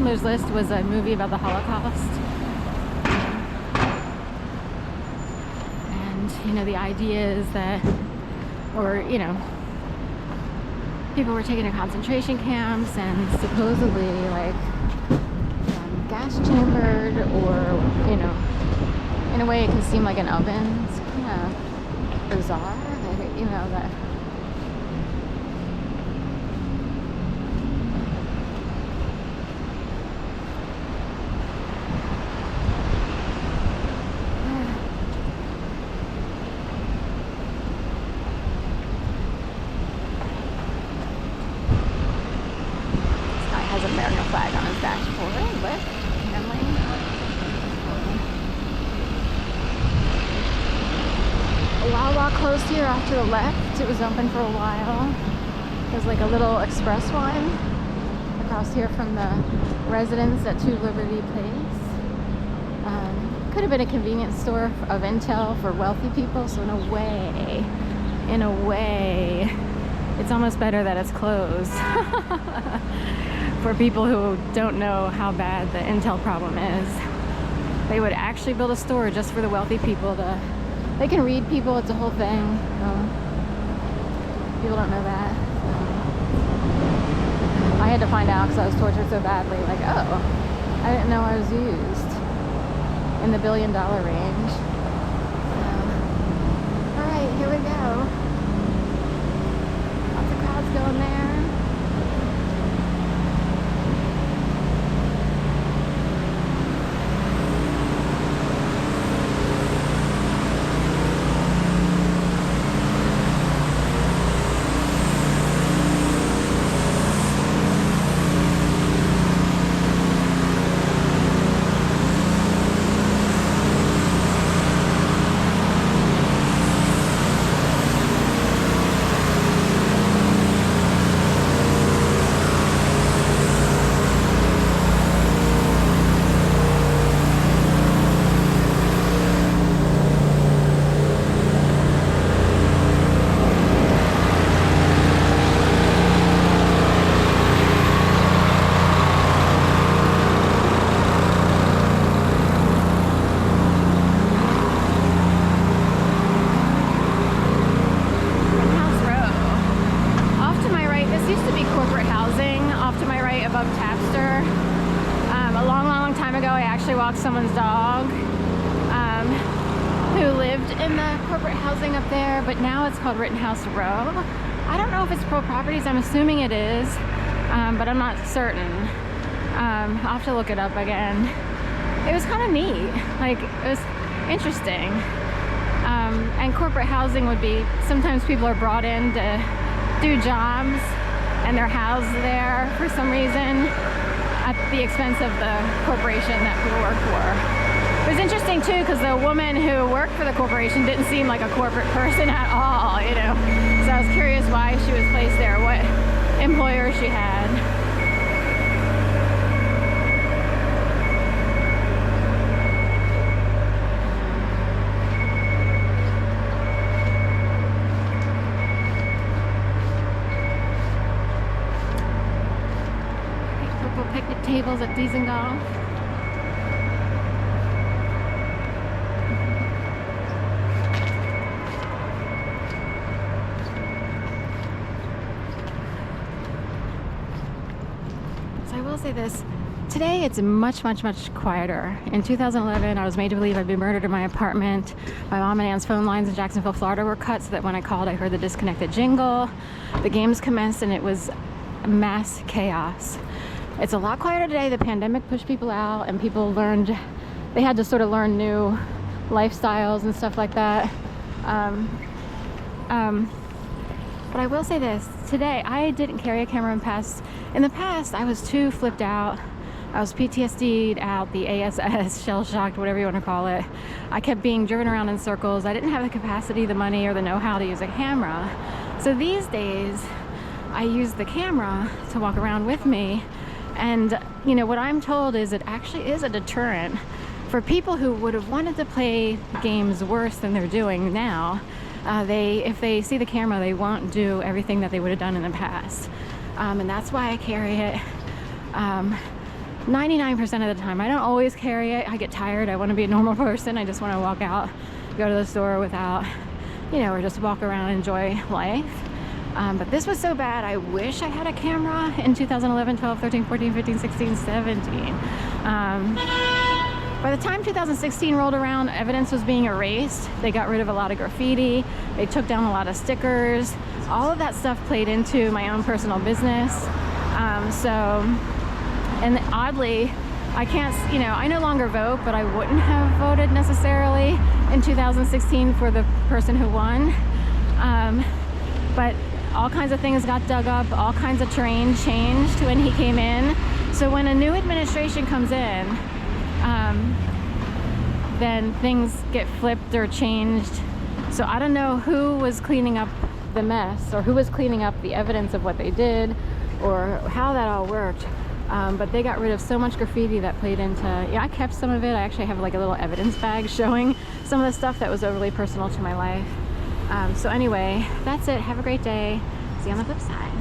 Schindler's List was a movie about the Holocaust. And, you know, the idea is that, or, you know, people were taken to concentration camps and supposedly, like, gas chambered, or, you know, in a way it can seem like an oven. It's kind of bizarre, like, you know, that. American flag on his dashboard. Lift, Henley. Wawa closed here after the left. It was open for a while. There's like a little expressway across here from the residence at 2 Liberty Place. Could have been a convenience store of Intel for wealthy people, so in a way, it's almost better that it's closed. For people who don't know how bad the Intel problem is. They would actually build a store just for the wealthy people to, they can read people, it's a whole thing. People don't know that. I had to find out because I was tortured so badly, like, oh, I didn't know I was used in the $1 billion range. All right, here we go. Lots of crowds going there. Someone's dog who lived in the corporate housing up there, but now it's called Rittenhouse Row. I don't know if it's Pro Properties, I'm assuming it is, but I'm not certain. I'll have to look it up again. It was kind of neat, like it was interesting. And corporate housing would be, sometimes people are brought in to do jobs and they're housed there for some reason, at the expense of the corporation that people work for. It was interesting too because the woman who worked for the corporation didn't seem like a corporate person at all, you know. So I was curious why she was placed there, what employer she had. Picnic tables at Dismantled. So I will say this, today it's much quieter. In 2011, I was made to believe I'd been murdered in my apartment. My mom and aunt's phone lines in Jacksonville, Florida were cut so that when I called, I heard the disconnected jingle. The games commenced and it was mass chaos. It's a lot quieter today. The pandemic pushed people out and people learned, they had to sort of learn new lifestyles and stuff like that. But I will say this, today I didn't carry a camera in the past I was too flipped out. I was PTSD'd out, the ASS, shell-shocked, whatever you want to call it. I kept being driven around in circles. I didn't have the capacity, the money, or the know-how to use a camera. So these days, I use the camera to walk around with me. And, you know, what I'm told is it actually is a deterrent for people who would have wanted to play games worse than they're doing now. If they see the camera, they won't do everything that they would have done in the past. And that's why I carry it. 99% of the time. I don't always carry it. I get tired. I want to be a normal person. I just want to walk out, go to the store without, you know, or just walk around and enjoy life. But this was so bad. I wish I had a camera in 2011, 12, 13, 14, 15, 16, 17. By the time 2016 rolled around, evidence was being erased. They got rid of a lot of graffiti. They took down a lot of stickers. All of that stuff played into my own personal business. And oddly, I can't, you know, I no longer vote, but I wouldn't have voted necessarily in 2016 for the person who won. But all kinds of things got dug up, all kinds of terrain changed when he came in. So when a new administration comes in, then things get flipped or changed. So I don't know who was cleaning up the mess or who was cleaning up the evidence of what they did or how that all worked. But they got rid of so much graffiti that played into, yeah, I kept some of it. I actually have like a little evidence bag showing some of the stuff that was overly personal to my life. So anyway, that's it. Have a great day. See you on the flip side.